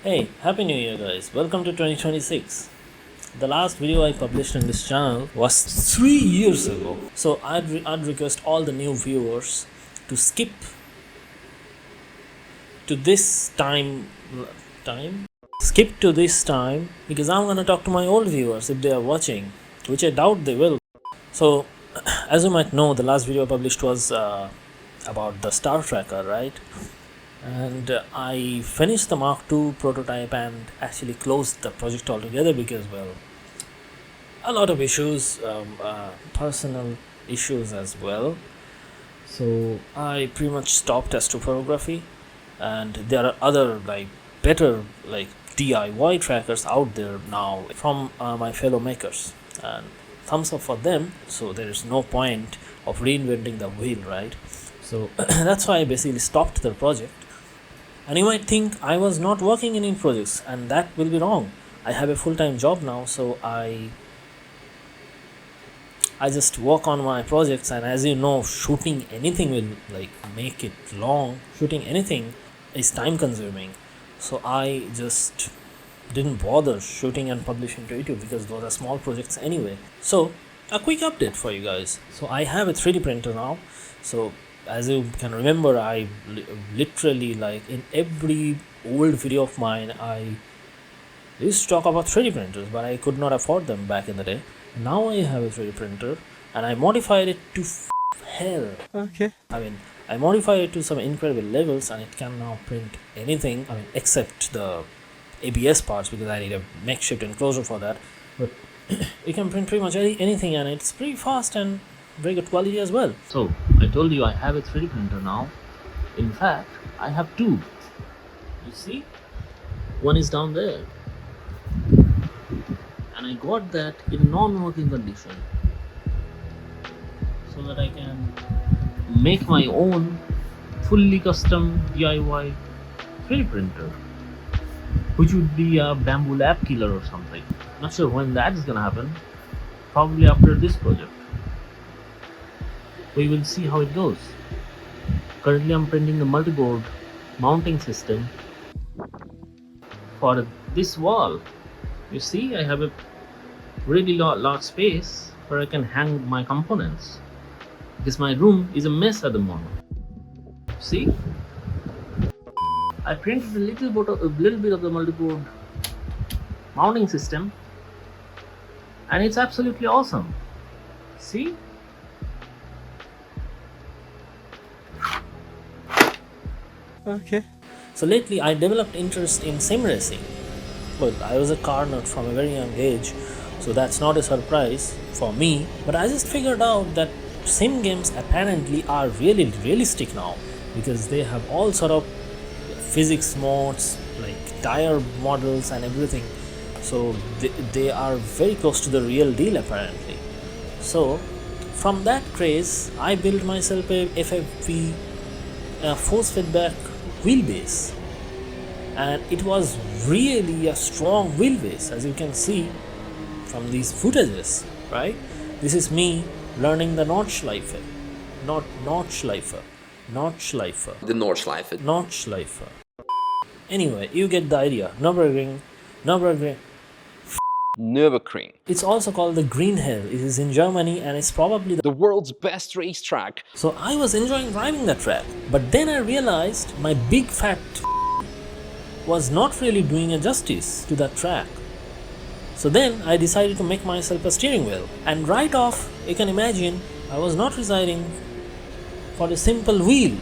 Hey, Happy New Year guys, welcome to 2026. The last video I published on this channel was 3 years ago. So I'd request all the new viewers to skip to this time skip to this time because I'm gonna talk to my old viewers if they are watching, which I doubt they will. So as you might know, the last video I published was about the star tracker, right? And I finished the Mark II prototype and actually closed the project altogether because, well, a lot of issues, personal issues as well. So I pretty much stopped astrophotography, and there are other better DIY trackers out there now from my fellow makers, and thumbs up for them. So there is no point of reinventing the wheel, right? So that's why I basically stopped the project. And you might think I was not working in any projects, and that will be wrong. I have a full-time job now, so I just work on my projects. And as you know, shooting anything will make it long. Shooting anything is time consuming, so I just didn't bother shooting and publishing to YouTube because those are small projects anyway. So a quick update for you guys. So I have a 3D printer now. So as you can remember, I literally, in every old video of mine, I used to talk about 3D printers, but I could not afford them back in the day. Now I have a 3D printer, and I modified it to hell. Okay. I modified it to some incredible levels, and it can now print anything, except the ABS parts, because I need a makeshift enclosure for that. But it can print pretty much anything, and it's pretty fast and very good quality as well. So I told you I have a 3D printer now. In fact, I have two. You see, one is down there, and I got that in non-working condition so that I can make my own fully custom DIY 3D printer, which would be a bamboo lab killer or something. Not sure when that is gonna happen. Probably after this project. We will see how it goes. Currently I'm printing the multi-board mounting system for this wall. You see, I have a really large space where I can hang my components, because my room is a mess at the moment. See, I printed a little bit of the multi-board mounting system, and it's absolutely awesome. See? Okay. So lately I developed interest in sim racing. Well, I was a car nerd from a very young age, so that's not a surprise for me. But I just figured out that sim games apparently are really realistic now, because they have all sort of physics modes, like tire models and everything. So they are very close to the real deal apparently. So from that craze, I built myself a FFV force feedback wheelbase, and it was really a strong wheelbase, as you can see from these footages, right? This is me learning the Notchschleifer. The Notchschleifer. Anyway, you get the idea. Nürburgring. It's also called the Green Hell. It is in Germany, and it's probably the world's best racetrack. So I was enjoying driving that track, but then I realized my big fat was not really doing a justice to that track. So then I decided to make myself a steering wheel, and right off you can imagine I was not residing for a simple wheel,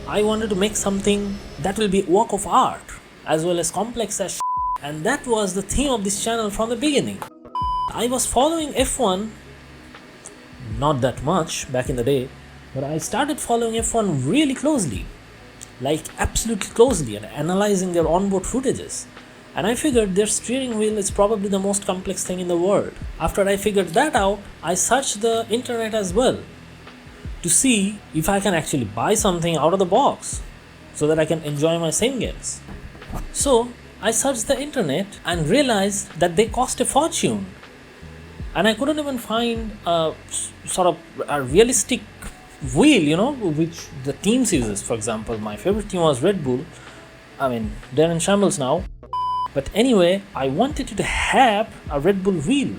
I wanted to make something that will be a work of art as well as complex as and that was the theme of this channel from the beginning. I was following F1, not that much back in the day, but I started following F1 really closely, absolutely closely, and analyzing their onboard footages. And I figured their steering wheel is probably the most complex thing in the world. After I figured that out, I searched the internet as well to see if I can actually buy something out of the box so that I can enjoy my sim games. So I searched the internet and realized that they cost a fortune, and I couldn't even find a realistic wheel, which the teams uses. For example, my favorite team was RedBull, I mean, they're in shambles now. But anyway, I wanted to have a RedBull wheel.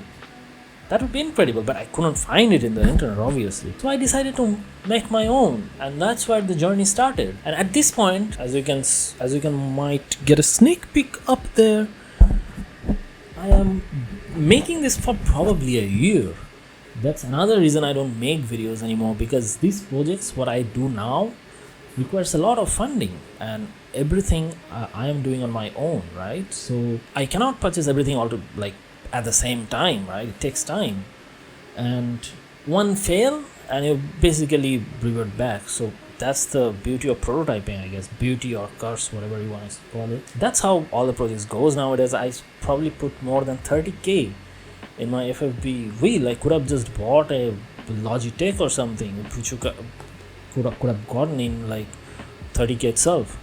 That would be incredible, but I couldn't find it in the internet, obviously. So I decided to make my own, and that's where the journey started. And at this point, as you can might get a sneak peek up there, I am making this for probably a year. That's another reason I don't make videos anymore, because these projects, what I do now, requires a lot of funding, and everything I am doing on my own, right? So I cannot purchase everything all to at the same time, right? It takes time, and one fail and you basically revert back. So that's the beauty of prototyping, I guess. Beauty or curse, whatever you want to call it. That's how all the projects goes nowadays. I probably put more than 30k in my FFB wheel. I could have just bought a Logitech or something, which you could have gotten in 30k itself.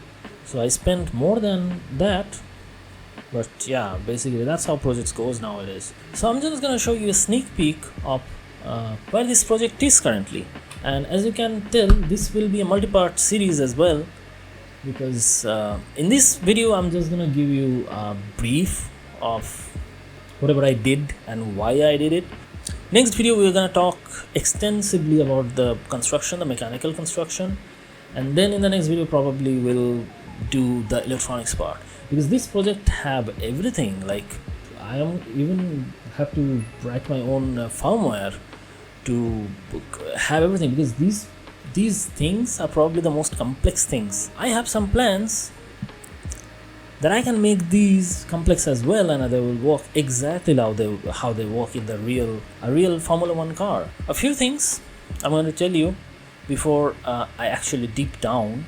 So I spent more than that. But yeah, basically that's how projects goes nowadays. So I'm just gonna show you a sneak peek of where this project is currently. And as you can tell, this will be a multi-part series as well, because in this video I'm just gonna give you a brief of whatever I did and why I did it. Next video we're gonna talk extensively about the construction, the mechanical construction, and then in the next video probably we'll do the electronics part, because this project have everything. I am even have to write my own firmware to have everything, because these things are probably the most complex things. I have some plans that I can make these complex as well, and they will work exactly how they work in a real Formula 1 car. A few things I'm going to tell you before I actually deep down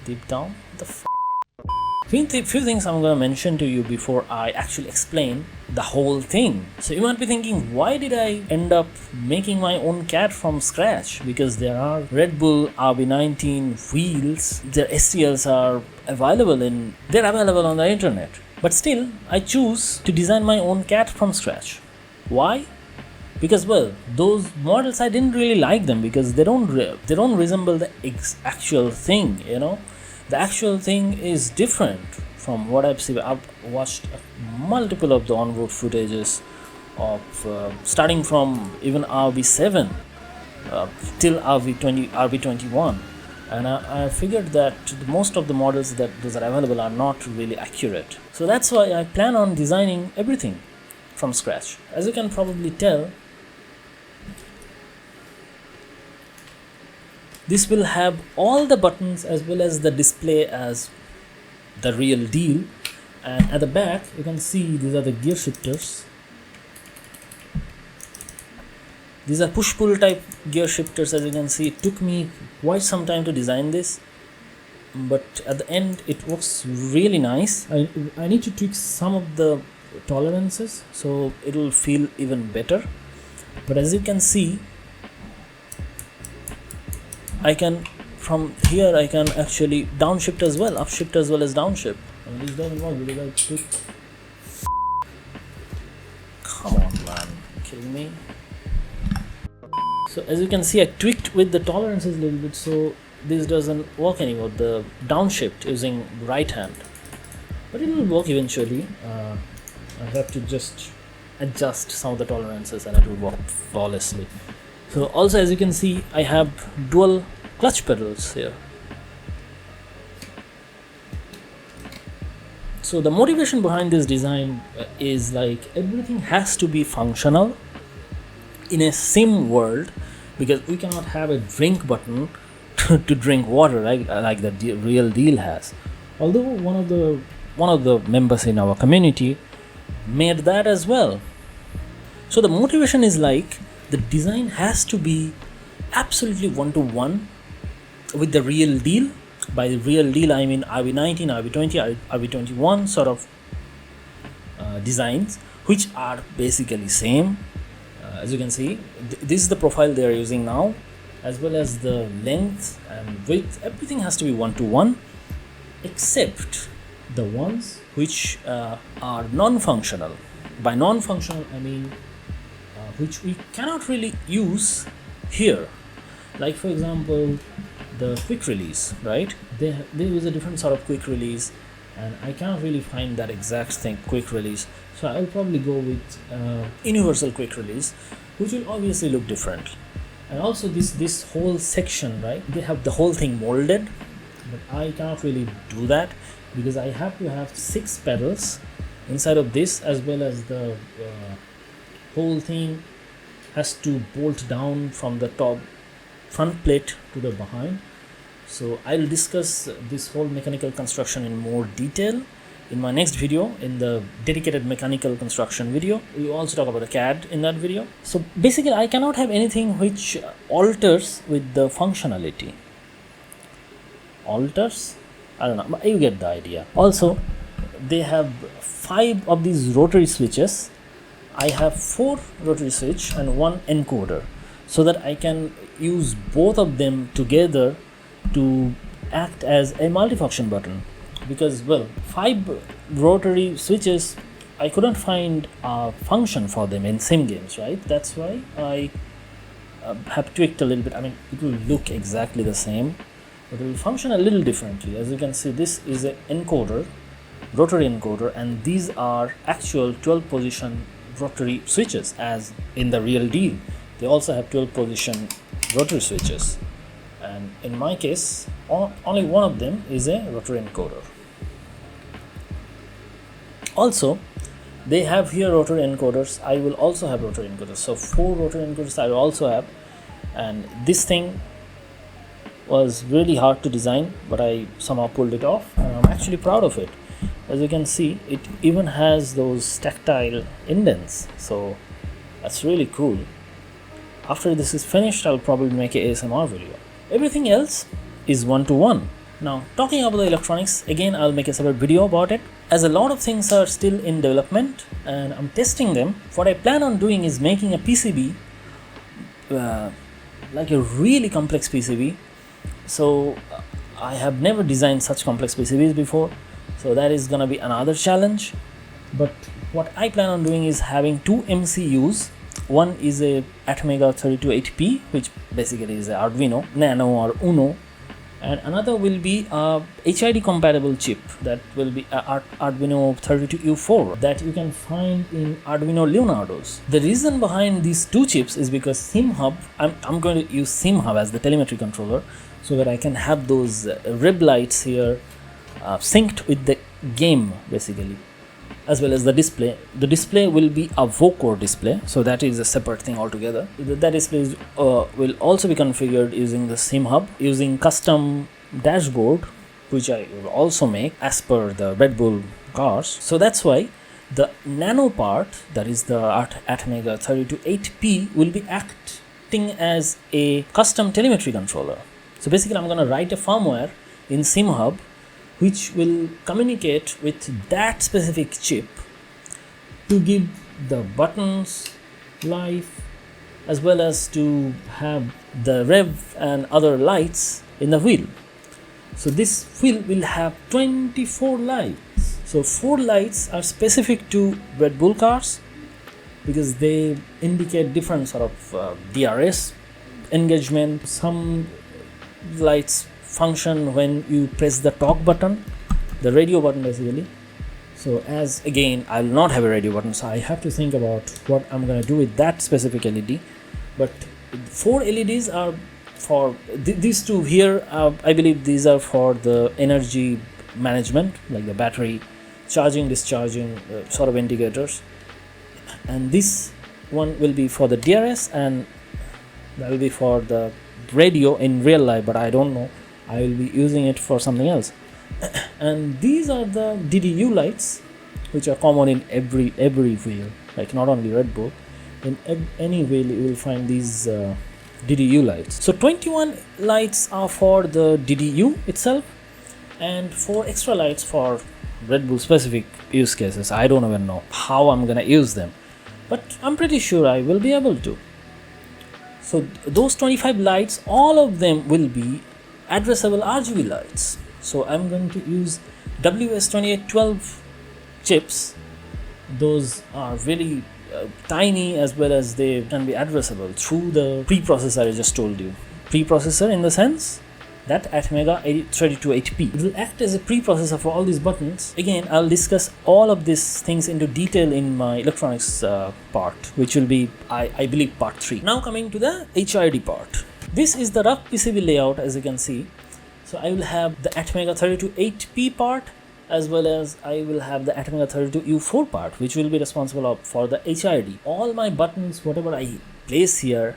the few things I'm gonna mention to you before I actually explain the whole thing. So you might be thinking, why did I end up making my own CAD from scratch? Because there are RedBull RB19 wheels, their STLs are available on the internet. But still, I choose to design my own CAD from scratch. Why? Because those models I didn't really like them, because they don't resemble the actual thing. The actual thing is different from what I've seen. I've watched multiple of the on-road footages of starting from even RB7 till RB21, and I figured that most of the models that those are available are not really accurate. So that's why I plan on designing everything from scratch. As you can probably tell, this will have all the buttons as well as the display as the real deal. And at the back you can see these are the gear shifters. These are push-pull type gear shifters. As you can see, it took me quite some time to design this, but at the end it works really nice. I need to tweak some of the tolerances so it will feel even better. But as you can see, from here I can actually downshift as well, upshift as well as downshift. And this doesn't work because I tweaked. Come on, man, you kidding me? So as you can see, I tweaked with the tolerances a little bit, so this doesn't work anymore, the downshift using right hand. But it will work eventually. I have to just adjust some of the tolerances and it will work flawlessly. So also, as you can see, I have dual clutch pedals here. So the motivation behind this design is everything has to be functional in a sim world, because we cannot have a drink button to drink water like the real deal has. Although one of the members in our community made that as well. So the motivation is the design has to be absolutely one-to-one with the real deal. By the real deal I mean RB19, RB20, RB21 sort of designs, which are basically same. As you can see, this is the profile they are using now, as well as the length and width. Everything has to be one-to-one, except the ones which are non-functional. By non-functional I mean which we cannot really use here. Like for example, the quick release, right? They use a different sort of quick release, and I can't really find that exact thing, quick release. So I'll probably go with universal quick release, which will obviously look different. And also this whole section, right? They have the whole thing molded, but I can't really do that because I have to have 6 pedals inside of this, as well as the whole thing has to bolt down from the top front plate to the behind. So I'll discuss this whole mechanical construction in more detail in my next video, in the dedicated mechanical construction video. We also talk about the CAD in that video. So basically I cannot have anything which alters with the functionality. Alters? I don't know, but you get the idea. Also, they have 5 of these rotary switches. I have 4 rotary switch and 1 encoder, so that I can use both of them together to act as a multifunction button. Because, well, 5 rotary switches, I couldn't find a function for them in sim games, right? That's why I have tweaked a little bit. I mean, it will look exactly the same, but it will function a little differently. As you can see, this is an encoder, rotary encoder, and these are actual 12 position rotary switches, as in the real deal. They also have 12 position rotary switches, and in my case only one of them is a rotary encoder. Also, they have here rotary encoders. I will also have rotary encoders, so 4 rotary encoders I will also have. And this thing was really hard to design, but I somehow pulled it off, and I'm actually proud of it. As you can see, it even has those tactile indents, so that's really cool. After this is finished, I'll probably make an ASMR video. Everything else is one-to-one. Now, talking about the electronics, again I'll make a separate video about it, as a lot of things are still in development and I'm testing them. What I plan on doing is making a PCB, like a really complex PCB. So I have never designed such complex PCBs before, so that is gonna be another challenge. But what I plan on doing is having 2 MCUs. One is a Atmega 328P, which basically is a Arduino Nano or Uno, and another will be a HID compatible chip that will be a Arduino 32U4 that you can find in Arduino Leonardos. The reason behind these 2 chips is because SimHub, I'm going to use SimHub as the telemetry controller, so that I can have those rib lights here synced with the game basically, as well as the display. The display will be a Vocore display, so that is a separate thing altogether. That display will also be configured using the SimHub, using custom dashboard, which I will also make as per the RedBull cars. So that's why the nano part, that is the Atmega 328P, will be acting as a custom telemetry controller. So basically I'm going to write a firmware in SimHub which will communicate with that specific chip to give the buttons life, as well as to have the rev and other lights in the wheel. So this wheel will have 24 lights. So 4 lights are specific to RedBull cars because they indicate different sort of DRS engagement. Some lights function when you press the talk button, the radio button basically. So as again I will not have a radio button, so I have to think about what I'm gonna do with that specific LED. But 4 LEDs are for these 2 here. I believe these are for the energy management, like the battery charging, discharging sort of indicators, and this one will be for the DRS, and that will be for the radio in real life, but I don't know, I will be using it for something else. And these are the DDU lights, which are common in every wheel, like not only RedBull, in any wheel you will find these DDU lights. So 21 lights are for the DDU itself, and 4 extra lights for RedBull specific use cases. I don't even know how I'm gonna use them, but I'm pretty sure I will be able to. So those 25 lights, all of them will be addressable RGB lights. So I'm going to use WS2812 chips. Those are really tiny, as well as they can be addressable through the preprocessor I just told you. Preprocessor in the sense that Atmega 32HP. It will act as a preprocessor for all these buttons. Again, I'll discuss all of these things into detail in my electronics part, which will be, I believe, part 3. Now coming to the HID part. This is the rough PCB layout, as you can see. So I will have the Atmega 32HP part, as well as I will have the Atmega 32U4 part, which will be responsible for the HID. All my buttons, whatever I place here,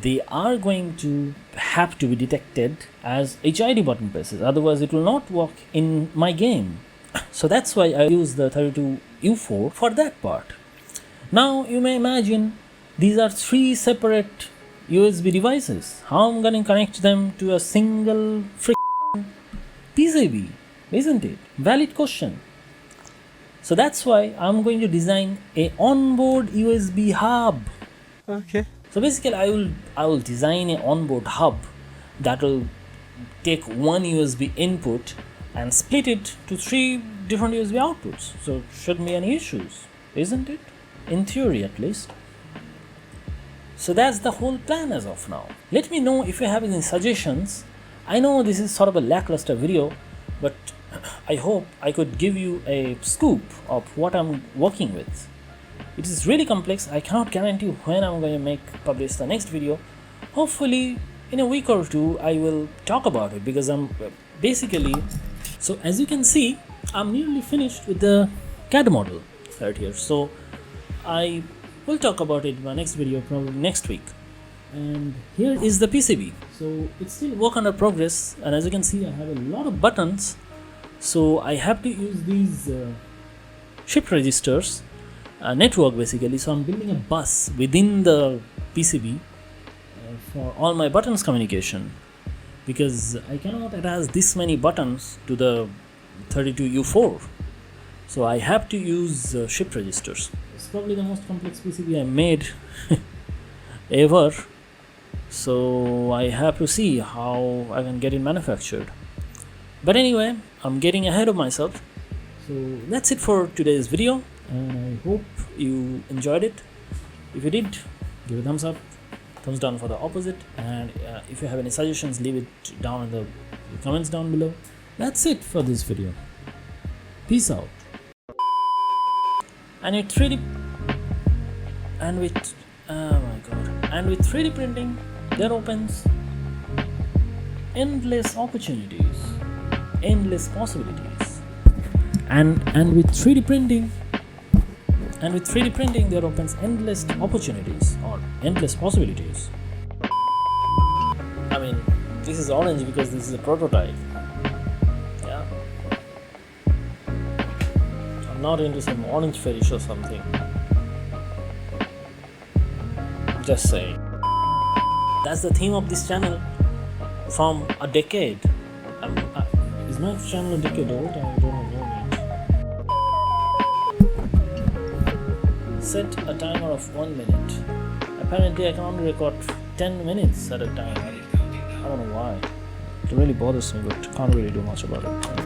they are going to have to be detected as HID button presses, otherwise it will not work in my game. So that's why I use the 32U4 for that part. Now you may imagine these are 3 separate USB devices. How I'm gonna connect them to a single PCB, isn't it? Valid question. So that's why I'm going to design a onboard USB hub. Okay. So basically I will design an onboard hub that will take one USB input and split it to 3 different USB outputs. So shouldn't be any issues, isn't it? In theory at least. So that's the whole plan as of now. Let me know if you have any suggestions. I know this is sort of a lackluster video, but I hope I could give you a scoop of what I'm working with. It is really complex. I cannot guarantee when I'm going to publish the next video. Hopefully in a week or 2 I will talk about it, because I'm basically, so as you can see, I'm nearly finished with the CAD model right here. So I will talk about it in my next video, probably next week. And here is the PCB. So it's still work under progress, and as you can see I have a lot of buttons, so I have to use these shift registers network basically. So I'm building a bus within the PCB for all my buttons communication, because I cannot attach this many buttons to the 32U4, so I have to use shift registers. It's probably the most complex PCB I made ever, so I have to see how I can get it manufactured. But anyway, I'm getting ahead of myself. So that's it for today's video, and I hope you enjoyed it. If you did, give a thumbs up, thumbs down for the opposite, and if you have any suggestions, leave it down in the comments down below. That's it for this video. Peace out. And with 3D printing, there opens endless opportunities, endless possibilities, and with 3D printing there opens endless opportunities or endless possibilities. I mean, this is orange because this is a prototype. Yeah, I'm not into some orange fetish or something. Just saying. That's the theme of this channel from a decade. Is my channel a decade old? I don't know yet. Set a timer of 1 minute. Apparently I can only record 10 minutes at a time. I don't know why. It really bothers me, but can't really do much about it.